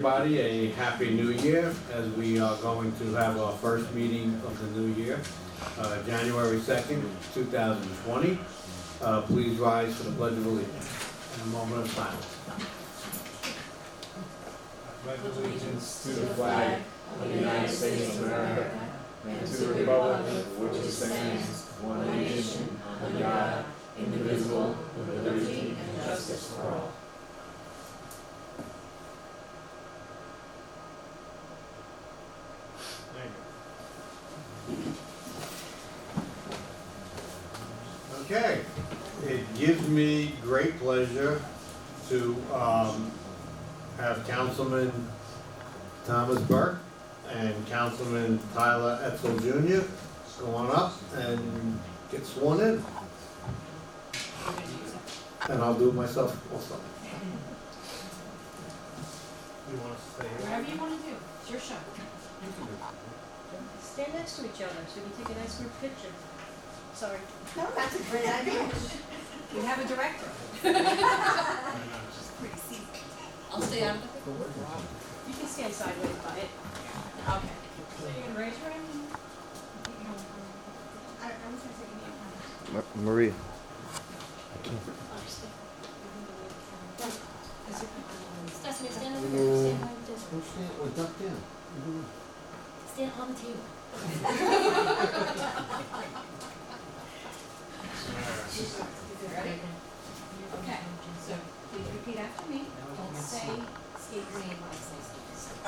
Everybody, a happy new year as we are going to have our first meeting of the new year, January 2nd, 2020. Please rise for the Pledge of Allegiance and a moment of silence. Pledge allegiance to the flag of the United States of America and to the republic for which it stands, one nation, under God, indivisible, with liberty and justice for all. Okay, it gives me great pleasure to have Councilman Thomas Burke and Councilman Tyler Etzel Jr. go on up and get sworn in. And I'll do it myself also. You want to stay here? Whatever you want to do, it's your show. Stand next to each other so we can take a nice group picture. Sorry. No, that's a great idea. We have a director. I'll stay out of the You can stand sideways by it. Okay. So you're gonna raise your hand? I was gonna say, give me a hand. Maria. Stephanie, stand over there. Stand right there. Duck down. Stand on the table. Ready? Okay, so please repeat after me. Don't say, state your name when I say state.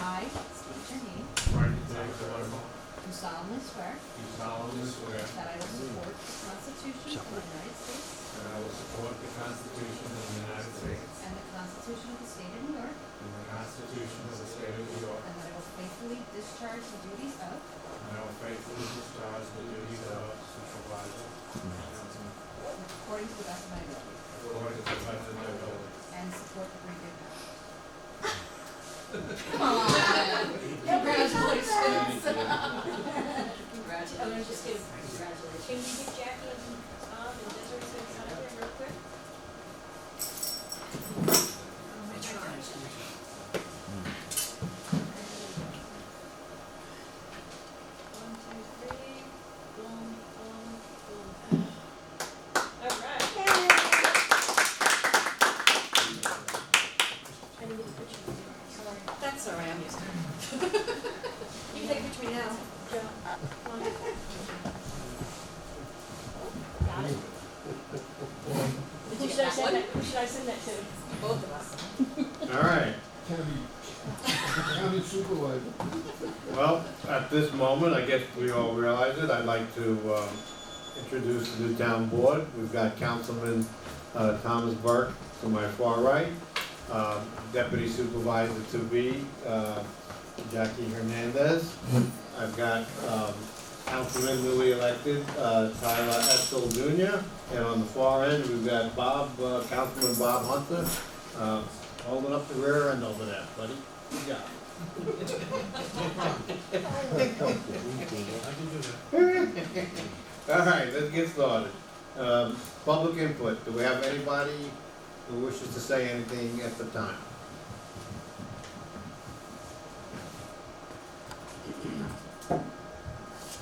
I state your name. Do solemnly swear that I will support the Constitution of the United States That I will support the Constitution of the United States and the Constitution of the State of New York, and the Constitution of the State of New York, and that I will faithfully discharge the duties of and I will faithfully discharge the duties of supervisor according to the best of my ability, according to the best of my ability. and support the three good habits. Congratulations. I'm gonna just give congratulations. Can you give Jackie and Tom and Desiree some sign there real quick? One, two, three. Boom, boom, boom. All right. I didn't get a picture of you. Sorry. That's all right, I'm used to it. You can take a picture of me now. Joe. Come on. Got it. Who should I send that, who should I send that to? Both of us. All right. County supervisor. Well, at this moment, I guess we all realize it, I'd like to introduce the new town board. We've got Councilman Thomas Burke to my far right, Deputy Supervisor to be Jackie Hernandez. I've got Councilman newly elected Tyler Etzel Jr. And on the far end, we've got Councilman Bob Hunter, holding up the rear end over there, buddy. Good job. All right, let's get started. Public input. Do we have anybody who wishes to say anything at the time?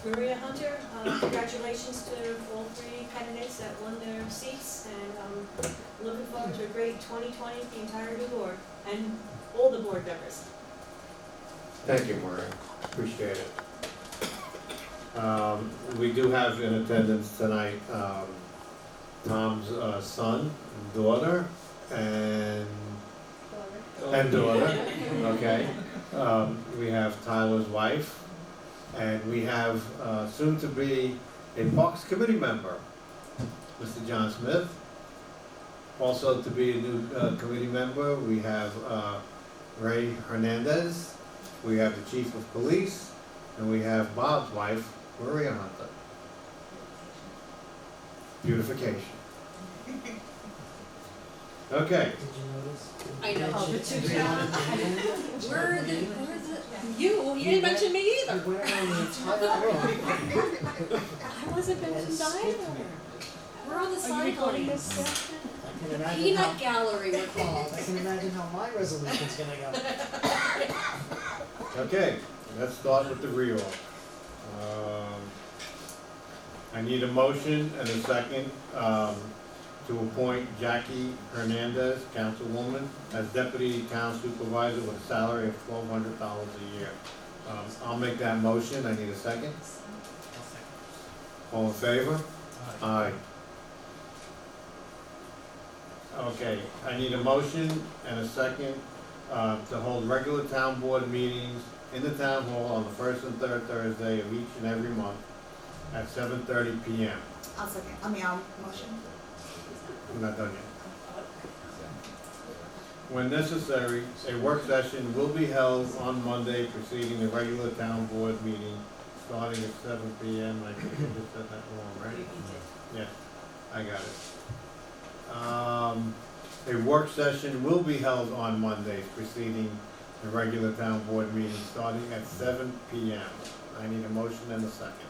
Maria Hunter, congratulations to all three candidates that won their seats, and looking forward to a great 2020 with the entire new board, and all the board members. Thank you, Maria. Appreciate it. We do have in attendance tonight Tom's son, daughter, and daughter, okay. We have Tyler's wife, and we have soon to be a Parks Committee member, Mr. John Smith. Also to be a new committee member, we have Ray Hernandez, we have the Chief of Police, and we have Bob's wife, Maria Hunter. Beautification. Okay. I know. Oh, the two John. Where the, you didn't mention me either. I wasn't mentioned either. We're on the Are you side recording line. this stuff? can imagine Peanut gallery we're called. I can imagine how my resolution's gonna go. Okay, let's start with the reorg. I need a motion and a second, to appoint Jackie Hernandez, councilwoman, as deputy town supervisor with a salary of $1,200 a year. I'll make that motion, I need a second. All in favor? Aye. Okay, I need a motion and a second, to hold regular town board meetings in the town hall on the first and third Thursday of each and every month at 7:30 PM. I'll second, motion. I'm not done yet. When necessary, a work session will be held on Monday preceding the regular town board meeting, starting at 7 PM. I think I just said that wrong, right? Yes, I got it. A work session will be held on Mondays preceding the regular town board meeting, starting at 7 PM. I need a motion and a second.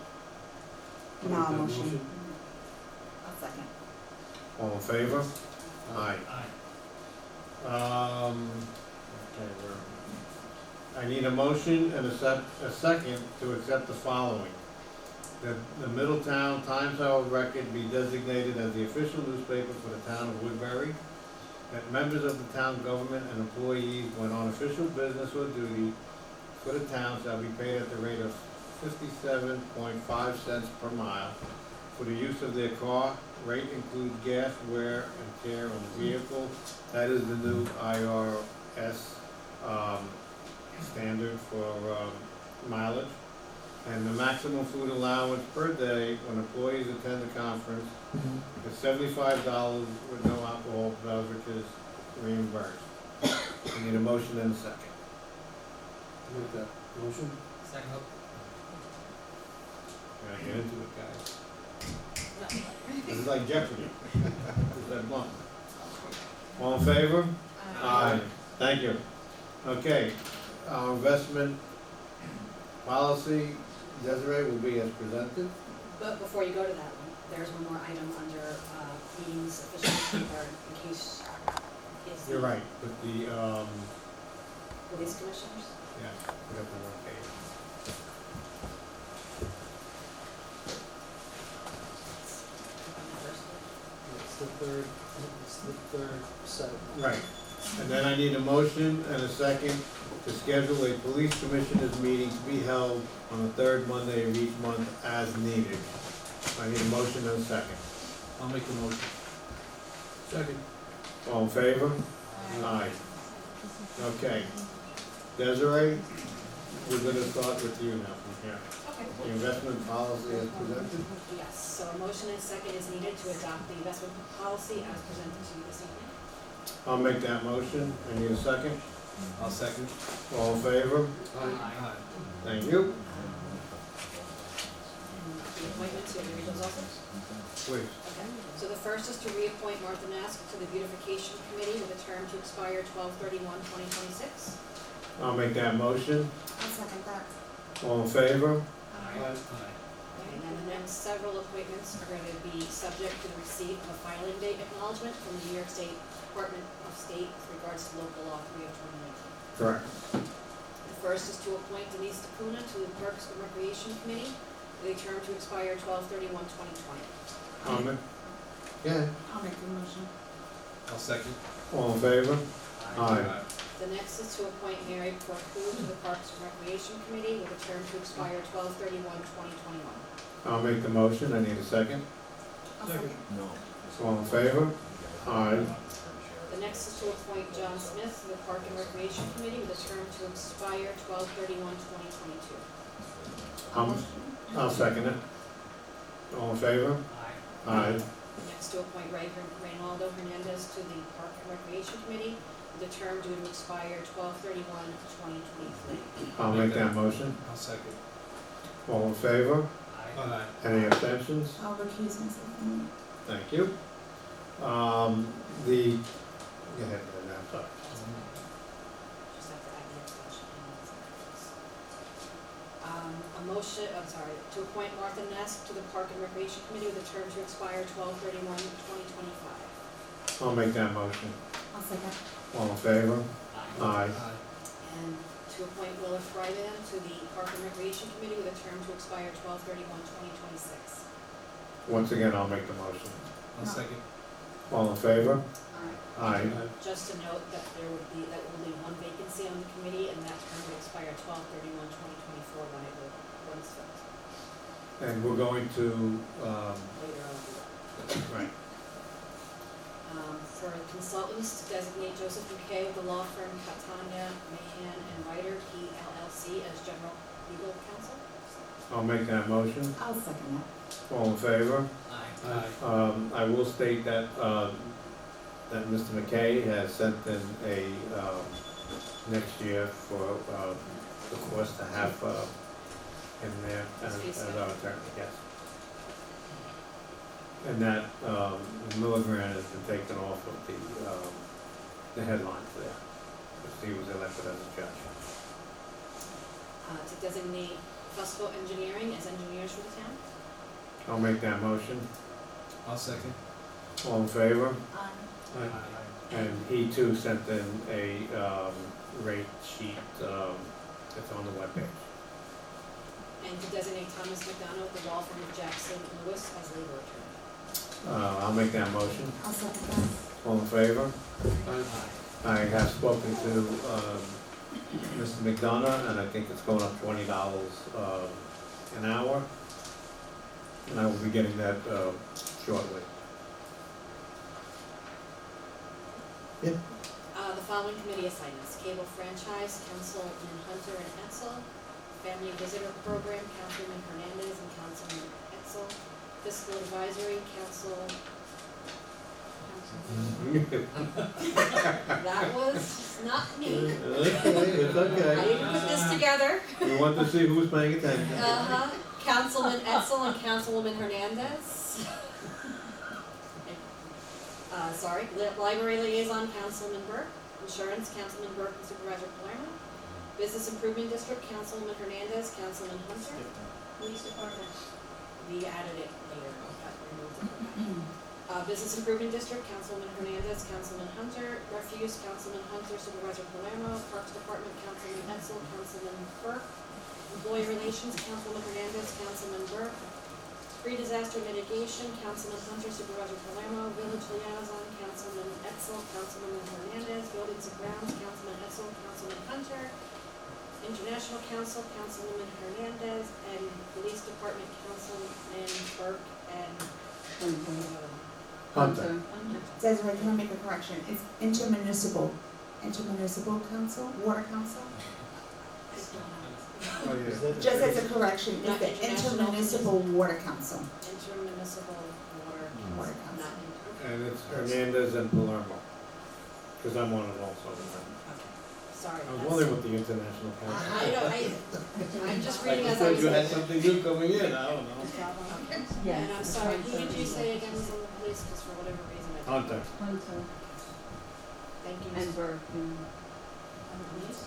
Motion. I'll second. All in favor? Aye. Okay, I need a motion and a second to accept the following. That the Middletown Times-Herald Record be designated as the official newspaper for the town of Woodbury. That members of the town government and employees, when on official business or duty for the town, shall be paid at the rate of 57.5 cents per mile for the use of their car. Rate includes gas, wear, and tear on the vehicle. That is the new IRS standard for mileage. And the maximum food allowance per day when employees attend the conference is $75 with no alcohol beverages reimbursed. I need a motion and a second. Make that motion. Gotta get into it, guys. This is like Jeopardy. This is that month. All in favor? Aye. Thank you. Okay, our investment policy, Desiree, will be as presented. But before you go to that one, there's one more item under meetings official paper in case is You're right, but the, police commissioners. yeah, we got the wrong page. It's the third set. Right, and then I need a motion and a second to schedule a police commissioners meeting to be held on the third Monday of each month as needed. I need a motion and a second. I'll make the motion. Second. All in favor? Aye. Okay. Desiree, we're gonna start with you now from here. Okay. The investment policy as presented? Yes, so a motion and second is needed to adopt the investment policy as presented to you this evening. I'll make that motion. I need a second. I'll second. All in favor? Aye. Thank you. The appointments, you have the reasons also? Please. Okay, so the first is to reappoint Martha Nask to the beautification committee with a term to expire 12/31/2026. I'll make that motion. I'll second that. All in favor? Okay, and then the next several appointments are going to be subject to the receipt of a filing date acknowledgement from the New York State Department of State with regards to local law 3 of 2019. Correct. The first is to appoint Denise DePuna to the Parks and Recreation Committee with a term to expire 12/31/2020. Yeah. I'll make the motion. I'll second. All in favor? Aye. The next is to appoint Mary Porcu to the Parks and Recreation Committee with a term to expire 12/31/2021. I'll make the motion. I need a second. I'll second. All in favor? Aye. The next is to appoint John Smith to the Park and Recreation Committee with a term to expire 12/31/2022. I'll second it. All in favor? Aye. Next to appoint Reynaldo Hernandez to the Park and Recreation Committee with a term due to expire 12/31/2023. I'll make that motion. I'll second. All in favor? Aye. Any abstentions? I'll recuse myself from it. Thank you. Go ahead, Linda, I'm sorry. Just have to add the extension. A motion, I'm sorry, to appoint Martha Ness to the Park and Recreation Committee with a term to expire 12/31/2025. I'll make that motion. I'll second. All in favor? Aye. And to appoint Willa Fryman to the Park and Recreation Committee with a term to expire 12/31/2026. Once again, I'll make the motion. I'll second. All in favor? Aye. Aye. Just to note that there will be one vacancy on the committee, and that term will expire 12/31/2024 when it's filled. And we're going to, Later on. right, For consultants, to designate Joseph McKay with the law firm Catania, Mahan and Ryder, PLLC, as general legal counsel. I'll make that motion. I'll second that. All in favor? Aye. I will state that, that Mr. McKay has sent in a, next year for, the course to have, him there as our attorney, yes. And that, Milligran has been taken off of the headlines there, because he was elected as a judge. To designate Fusco Engineering as engineers for the town. I'll make that motion. I'll second. All in favor? Aye. And he too sent in a, rate sheet, it's on the webpage. And to designate Thomas McDonough with the law firm of Jackson Lewis as labor attorney. I'll make that motion. I'll second that. All in favor? Aye. I have spoken to, Mr. McDonough, and I think it's going up $20, an hour. And I will be getting that, shortly. The following committee assignments: Cable Franchise, Councilman Hunter and Etzel; Family Visitor Program, Councilman Hernandez and Councilman Etzel; Fiscal Advisory, that was not me. It's I okay. didn't put this together. We want to see who's paying attention. Councilman Etzel and Councilwoman Hernandez. Library Liaison, Councilman Burke. Insurance, Councilman Burke and Supervisor Palermo. Business Improvement District, Councilwoman Hernandez, Councilman Hunter. Police Department. We added it later, but removed it from that. Business Improvement District, Councilwoman Hernandez, Councilman Hunter. Refuse, Councilman Hunter, Supervisor Palermo. Parks Department, Councilman Etzel, Councilman Burke. Employee Relations, Councilwoman Hernandez, Councilman Burke. Pre-disaster mitigation, Councilman Hunter, Supervisor Palermo. Village Liaison, Councilman Etzel, Councilwoman Hernandez. Buildings and Grounds, Councilman Etzel, Councilman Hunter. International Council, Councilwoman Hernandez. And Police Department, Councilman Burke and Hunter. Desiree, can I make a correction? It's intermunicipal council, water council? Oh, yeah. Just as a correction, Not it's the international. intermunicipal water council. intermunicipal water. Water Not council. And it's Hernandez and Palermo, because I'm on it also. Sorry. I was wondering what the international council. I'm just I reading as I thought was. you had something new coming in, I don't know. And I'm sorry, who did you say again was on the police, because for whatever reason I. Hunter. Thank you. And Burke, On the police?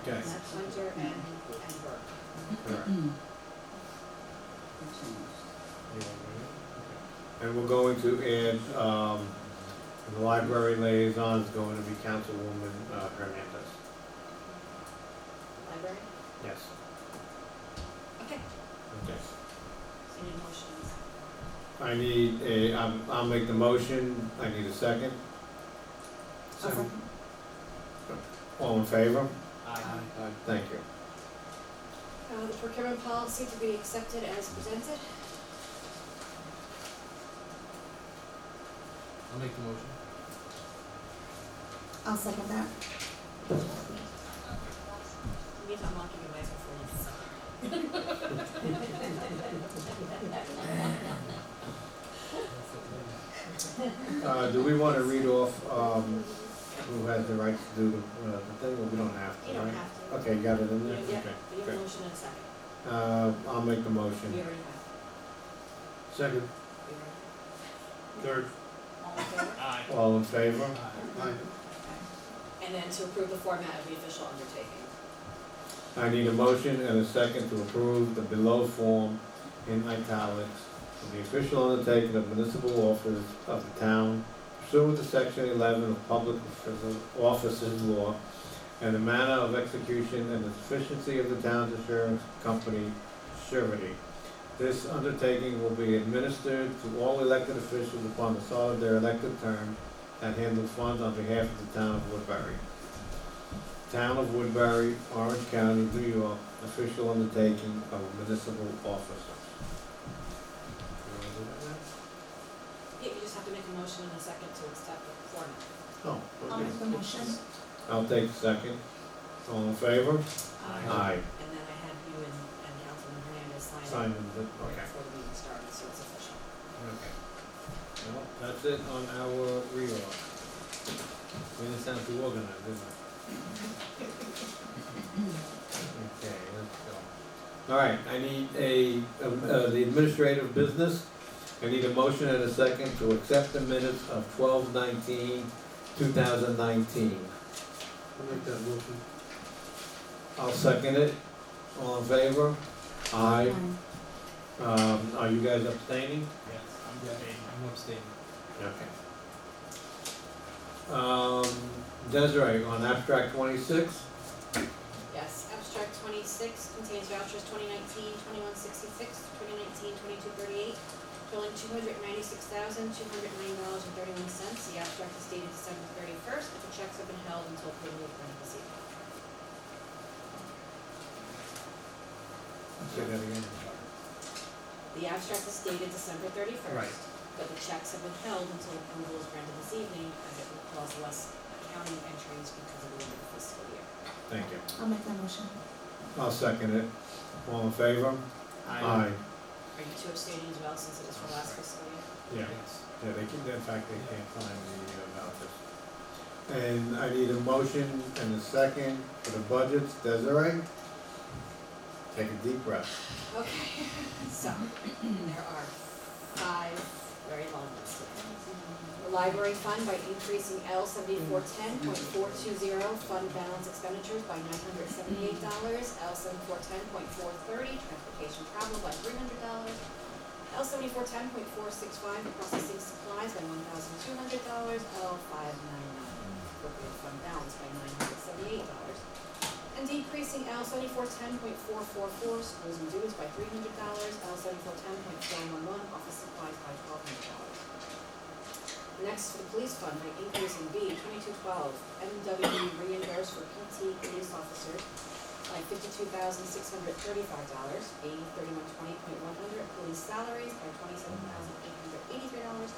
Okay. Hunter and Burke. Correct. And we're going to add, the library liaison is going to be Councilwoman Hernandez. Library? Yes. Okay, Okay. so you need motions. I need I'll make the motion, I need a second. I'll second. All in favor? Aye. Thank you. The procurement policy to be accepted as presented. I'll make the motion. I'll second that. You need to unlock your device before you sign. Do we want to read off who has the right to do the thing, or we don't have to, You right? don't have to. Okay, you got it in there? Yeah, Okay, you have a good. motion and a second. I'll make the We motion. already have. Second. We already- Third. All in favor? Aye. All in favor? Okay. And then to approve the format of the official undertaking. I need a motion and a second to approve the below form in italics of the official undertaking of municipal office of the town pursuant to section 11 of public offices law and the manner of execution and the sufficiency of the town's insurance company surety. This undertaking will be administered to all elected officials upon the start of their elected term and handle funds on behalf of the town of Woodbury. Town of Woodbury, Orange County, New York, official undertaking of municipal officers. Yeah, you just have to make a motion in a second to accept the format. Oh, I'll okay. make the motion. I'll take the second. All in favor? Aye. And then I had you and Councilman Hernandez sign it Sign it, okay. before the meeting started, so it's official. Okay. Well, that's it on our reorg. We didn't sound too organized, did we? Okay, let's go. All right, I need the administrative business. I need a motion and a second to accept the minutes of 12/19/2019. I'll make that motion. I'll second it. All in favor? Aye. Are you guys abstaining? Yes, I'm abstaining. Okay. Desiree, on abstract 26? Yes, abstract 26 contains vouchers 2019, 2166, 2019, 2238, totaling $296,209.31. The abstract is dated December 31st, but the checks have been held until payment of this evening. Say that again. The abstract is dated December 31st. Right. But the checks have been held until approval is granted this evening, as it will cause less accounting entries because of the end of the fiscal year. Thank you. I'll make that motion. I'll second it. All in favor? Aye. Are you two abstaining as well, since it was for last fiscal year? Yeah. Yeah, they can, in fact, they can't find the vouchers. And I need a motion and a second for the budgets. Desiree? Take a deep breath. Okay, so, there are 5 very long lists. The library fund by increasing L 7410.420 fund balance expenditures by $978, L 7410.430 transportation travel by $300, L 7410.465 processing supplies by $1,200, L 599 appropriate fund balance by $978. And decreasing L 7410.444 schools and dues by $300, L 7410.411 office supplies by $1,200. Next, for the police fund, by increasing B 2212 MWE reimbursed for PT police officers by $52,635, A 3120.100 police salaries by $27,883,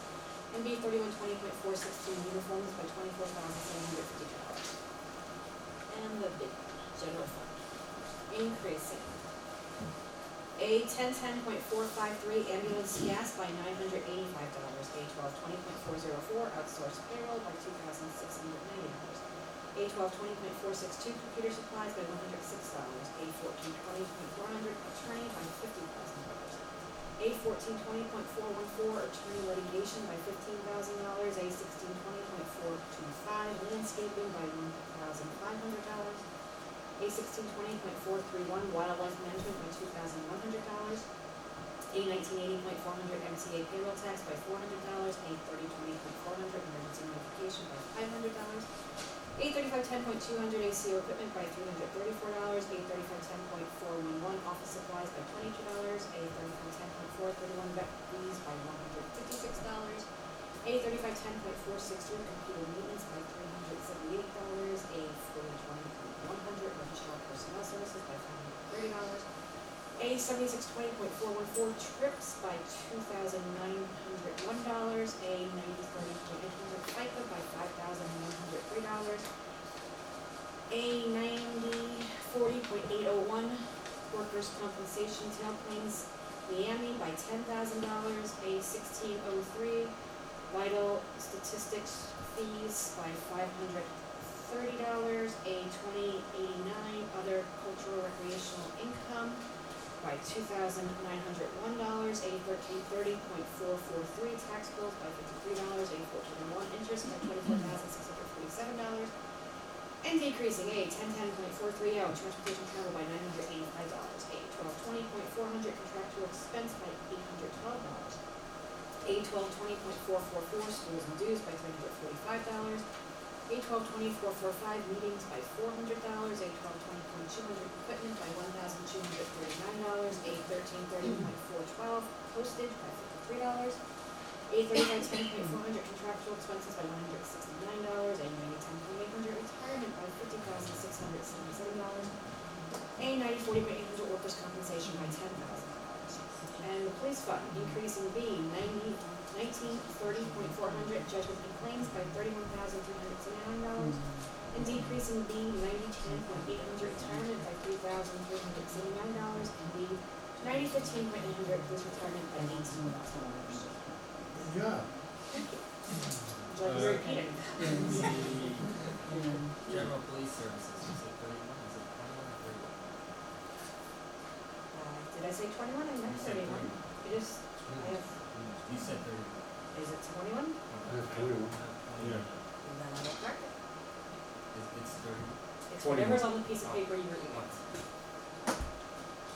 and B 3120.416 uniforms by $24,750. And the big general fund, increasing A 1010.453 ambulance gas by $985, A 1220.404 outsourced payroll by $2,690, A 1220.462 computer supplies by $106, A 1420.400 attorney by $50,000, A 1420.414 attorney litigation by $15,000, A 1620.425 landscaping by $1,500, A 1620.431 wildlife management by $2,100, A 1980.400 MCA payroll tax by $400, A 3020.400 emergency notification by $500, A 3510.200 ACO equipment by $334, A 3510.411 office supplies by $22, A 3510.431 vet fees by $156, A 3510.463 computer maintenance by $378, A 4020.100 registrar personnel services by $530, A 7620.414 trips by $2,901, A 9030.800 FICA by $5,103, A 9040.801 workers' compensation tail claims Miami by $10,000, A 1603 vital statistics fees by $530, A 2089 other cultural recreational income by $2,901, A 1330.443 tax bills by $53, A 1401 interest by $24,647, A And decreasing A 1010.43 transportation travel by $985, A 1220.400 contractual expense by $812, A 1220.444 schools and dues by $345, A 1220.445 meetings by $400, A 1220.200 equipment by $1,239, A 1330.412 postage by $53, A 3510.400 contractual expenses by $169, A 9010.800 retirement by $50,677, A 9040.800 workers' compensation by $10,000. And the police fund, increasing B 1930.400 judgment and claims by $31,379, and decreasing B 9010.800 retirement by $3,379, and B 9015.800 police retirement by $18,000. Good job. Would you like me to repeat it? General police services, you said 31, is it 21 or 31? Did I say 21? I meant You said 31. 31. It is, I have, You said 31. is it 21? That's 21. Yeah. Then I will correct it. It's 30. It's whatever's on the piece of paper you were looking at.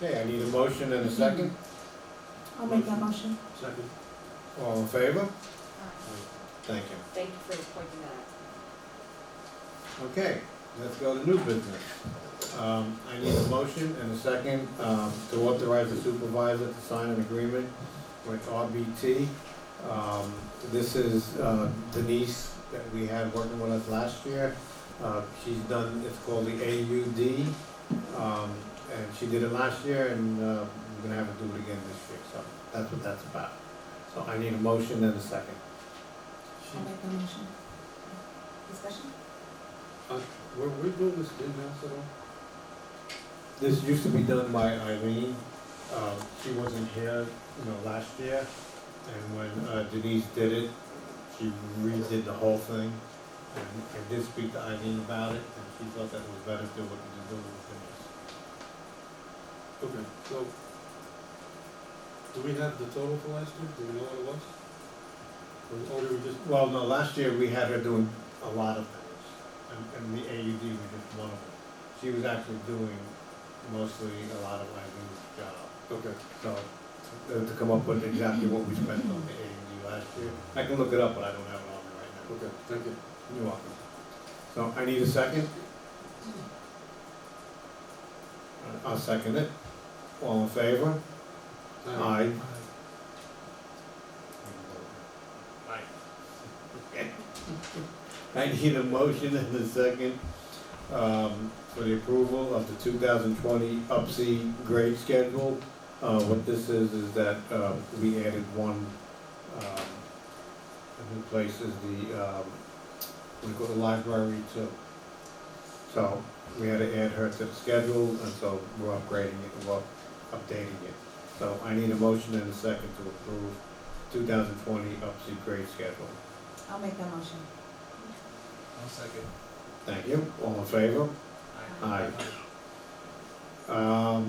Okay, I need a motion and a second. I'll make that motion. Second. All in favor? Thank you. Thank you for pointing that out. Okay, let's go to new business. I need a motion and a second, to authorize the supervisor to sign an agreement with RBT. This is Denise that we had working with us last year. She's done, it's called the AUD, and she did it last year, and we're gonna have her do it again this year, so that's what that's about. So I need a motion and a second. I'll make that motion. Discussion? Were we doing this in-house at all? This used to be done by Eileen. She wasn't here, last year. And when Denise did it, she redid the whole thing. And I did speak to Eileen about it, and she thought that it was better to do what to do with Denise. Okay, so, do we have the total for last year? Do we know what it was? Or did we just? Well, no, last year we had her doing a lot of things, and the AUD was just one of them. She was actually doing mostly a lot of Eileen's job. Okay. So, to come up with exactly what we spent on the AUD last year, I can look it up, but I don't have it on me right now. Okay, thank you. You're welcome. So I need a second. I'll second it. All in favor? Aye. Okay. I need a motion and a second, for the approval of the 2020 UPSI grade schedule. What this is that, we added one, a new place is we go to the library too. So we had to add her to the schedule, and so we're upgrading it, we're updating it. So I need a motion and a second to approve 2020 UPSI grade schedule. I'll make that motion. I'll second. Thank you. All in favor? Aye. I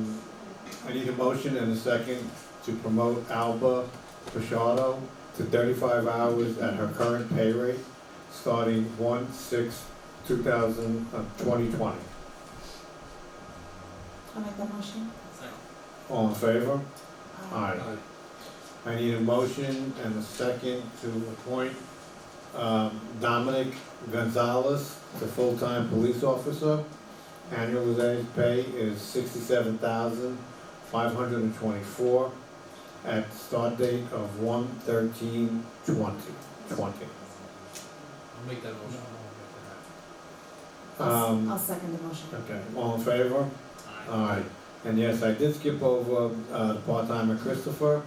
need a motion and a second to promote Alba Pichardo to 35 hours at her current pay rate, starting 1/6/2020. I'll make that motion. Second. All in favor? Aye. Aye. I need a motion and a second to appoint Dominic Gonzalez to full-time police officer. Annual pay is $67,524 at start date of 1/13/2020. I'll make that motion. I'll second the motion. Okay, all in favor? Aye. And yes, I did skip over the part-timer Christopher.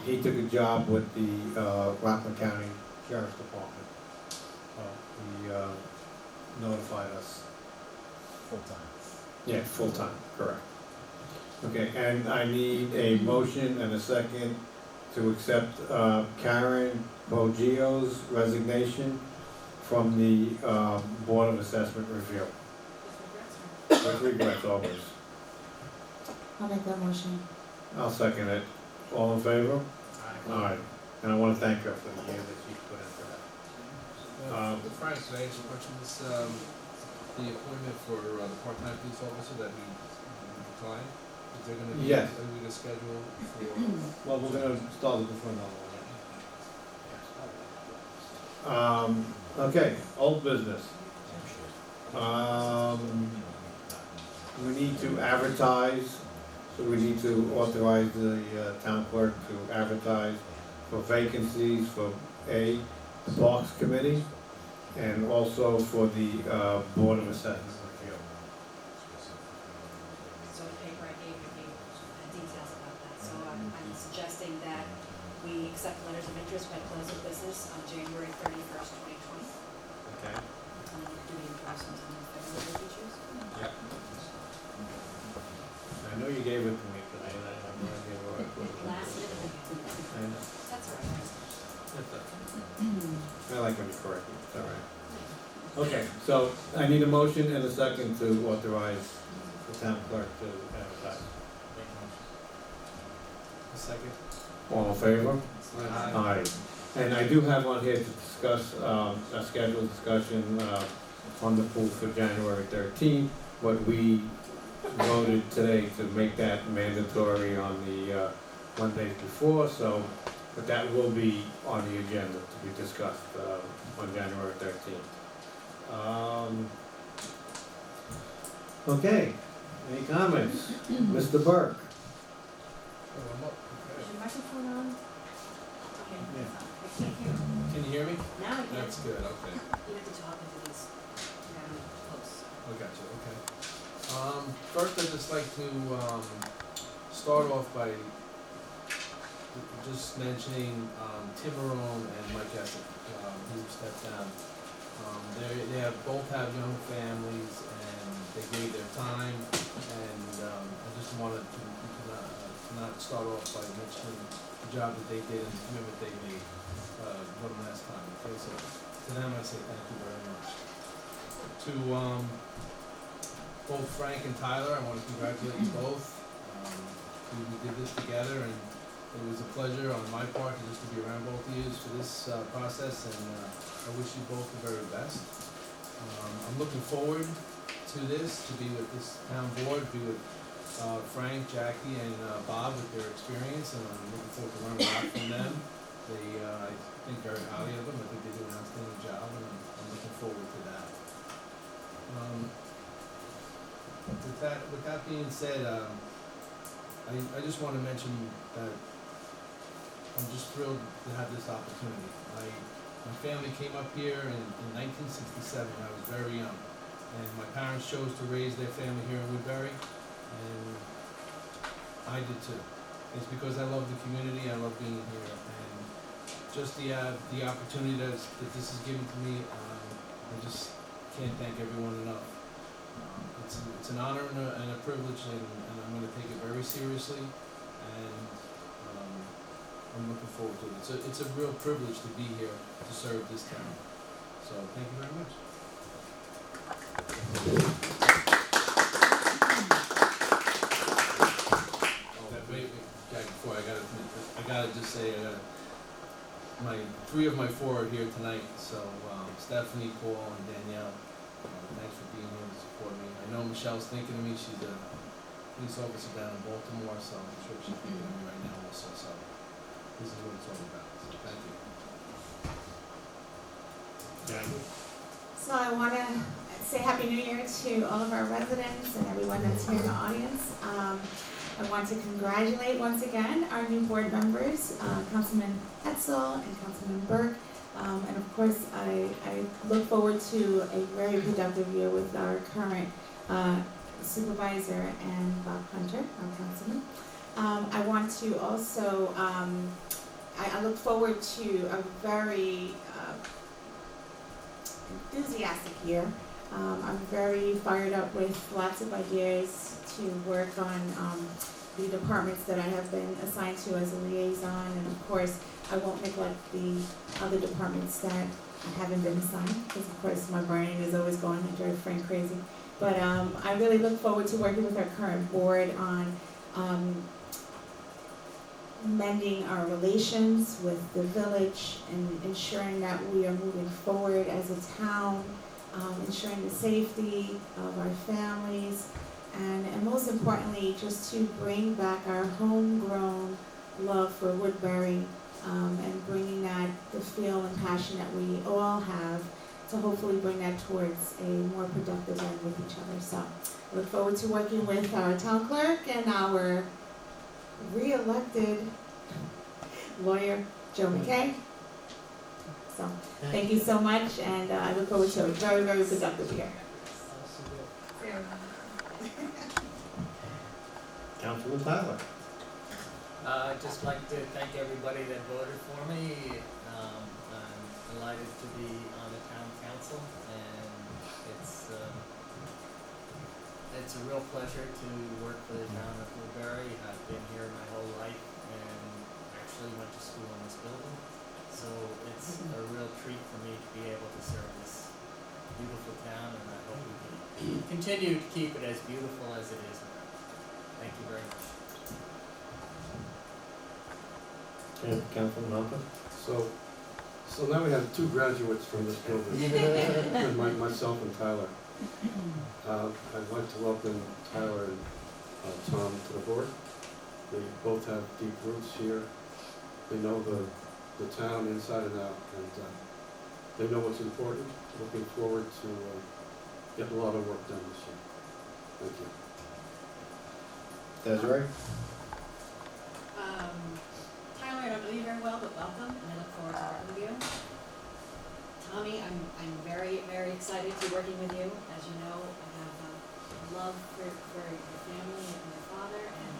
He took a job with the Rockland County Sheriff's Department. He notified us. Full-time. Yeah, full-time, correct. Okay, and I need a motion and a second to accept Karen Bogio's resignation from the Board of Assessment Review. With regrets always. I'll make that motion. I'll second it. All in favor? Aye. And I want to thank her for the year that she put into that. Frank, can I ask you a question? This, the appointment for the part-time police officer that we declined? Is there gonna be, Yes. are we gonna schedule for? Well, we're gonna start looking for another one. Okay, old business. We need to advertise, so we need to authorize the town clerk to advertise for vacancies for the Parks Committee and also for the Board of Assessment Review. So the paper I gave you details about that, so I'm suggesting that we accept letters of interest by close of business on January 31st, 2020. Okay. And then do the endorsement on February teachers. Yeah. I know you gave it to me, but I have no idea where I put it. Last minute. I know. That's all right. That's okay. I like when you correct me, it's all right. Okay, so I need a motion and a second to authorize the town clerk to advertise. A second? All in favor? Aye. Aye. And I do have on here to discuss, a scheduled discussion, on the pool for January 13th, but we voted today to make that mandatory on the, Monday before, so, but that will be on the agenda to be discussed, on January 13th. Okay, any comments? Mr. Burke? Oh, I'm up, Is okay. your microphone on? Okay. Yeah. I can't hear. Can you hear me? Now I can. That's good, okay. You have to talk into these, close. I got you, okay. First I'd just like to, start off by just mentioning, Tim Marone and Mike Essex, who stepped down. Both have young families and they gave their time and, I just wanted to, not start off by mentioning the job that they did and the commitment they made, one last time, okay? So, to them I say thank you very much. To, both Frank and Tyler, I want to congratulate you both. We did this together, and it was a pleasure on my part to be around both of you for this process, and I wish you both the very best. I'm looking forward to this, to be with this town board, be with Frank, Jackie, and Bob with their experience, and I'm looking forward to learning a lot from them. I think very highly of them. I think they do an outstanding job, and I'm looking forward to that. With that being said, I just want to mention that I'm just thrilled to have this opportunity. My family came up here in 1967 when I was very young, and my parents chose to raise their family here in Woodbury, and I did too. It's because I love the community, I love being here, and just the opportunity that this is given to me, I just can't thank everyone enough. It's an honor and a privilege, and I'm going to take it very seriously, and I'm looking forward to it. It's a real privilege to be here to serve this town. So thank you very much. Wait, Jack, before I gotta just say, three of my four are here tonight, so Stephanie, Paul, and Danielle, thanks for being here to support me. I know Michelle's thinking of me, she's a police officer down in Baltimore, so I'm sure she's thinking of me right now also, so this is what it's all about, so thank you. Jackie? So I want to say Happy New Year to all of our residents and everyone that's here in the audience. I want to congratulate once again our new board members, Councilman Etzel and Councilman Burke. And of course, I look forward to a very productive year with our current supervisor and Bob Hunter, our councilman. I want to also, I look forward to a very enthusiastic year. I'm very fired up with lots of ideas to work on the departments that I have been assigned to as a liaison, and of course, I won't neglect the other departments that I haven't been assigned, because of course my brain is always going, I drive Frank crazy. But I really look forward to working with our current board on mending our relations with the village and ensuring that we are moving forward as a town ensuring the safety of our families, and most importantly, just to bring back our homegrown love for Woodbury, and bringing that, the feel and passion that we all have, to hopefully bring that towards a more productive end with each other. So I look forward to working with our town clerk and our re-elected lawyer, Joe McKay. So, thank you so much, and I look forward to a very, very productive year. Councilman Tyler. I'd just like to thank everybody that voted for me. I'm delighted to be on the town council, and it's a real pleasure to work for the town of Woodbury. I've been here my whole life and actually went to school in this building, so it's a real treat for me to be able to serve this beautiful town, and I hope we can continue to keep it as beautiful as it is now. Thank you very much. And Councilman Hopper. So now we have two graduates from this building, and myself and Tyler. I'd like to welcome Tyler and Tom to the board. They both have deep roots here. They know the town inside and out, and they know what's important. Looking forward to getting a lot of work done this year. Thank you. Desiree. Tyler, I don't know you very well, but welcome, and I look forward to working with you. Tommy, I'm very, very excited to be working with you. As you know, I have a love for your family and your father, and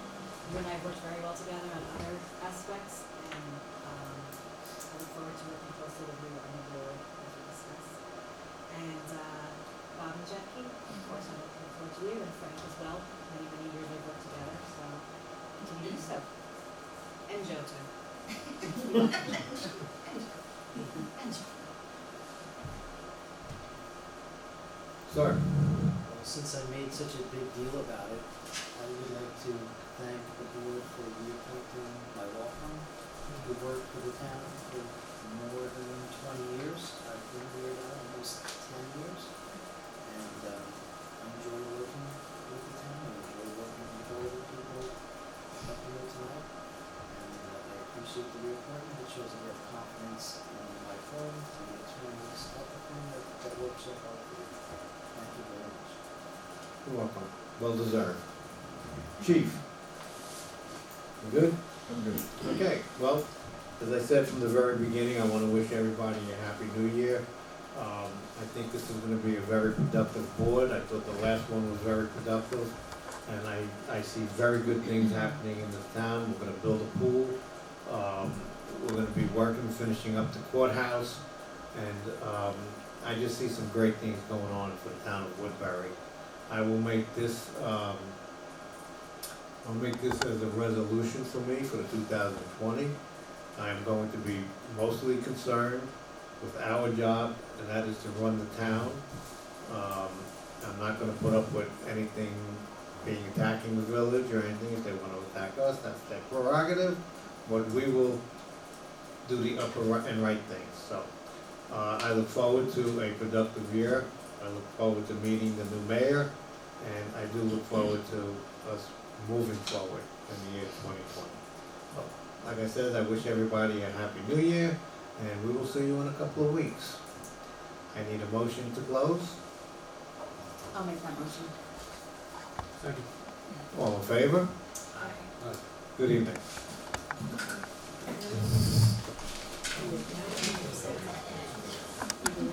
you and I have worked very well together on other aspects, and I look forward to working closely with you on the board as we discussed. And Bob and Jackie, of course, I look forward to you, and Frank as well. Many, many years we've worked together, so continue to do so. And Joe too. Sir. Well, since I made such a big deal about it, I would like to thank the board for reappointing my law firm to work for the town for more than 20 years. I've been here now almost 10 years, and I enjoy working with the town. I enjoy working with all the people up here tonight, and I appreciate the reappointment. It shows that you have confidence in my firm, and the attorneys at the firm that work so hard for you. Thank you very much. You're welcome. Well deserved. Chief. You good? I'm good. Okay, well, as I said from the very beginning, I want to wish everybody a happy new year. I think this is going to be a very productive board. I thought the last one was very productive, and I see very good things happening in this town. We're going to build a pool. We're going to be finishing up the courthouse, and I just see some great things going on for the town of Woodbury. I will make this as a resolution for me for the 2020. I am going to be mostly concerned with our job, and that is to run the town. I'm not gonna put up with anything being attacking the village or anything. If they wanna attack us, that's their prerogative, but we will do the upper and right things, so. I look forward to a productive year. I look forward to meeting the new mayor, and I do look forward to us moving forward in the year 2020. So, like I said, I wish everybody a happy new year, and we will see you in a couple of weeks. I need a motion to close. I'll make that motion. Second. All in favor? Aye. Good evening.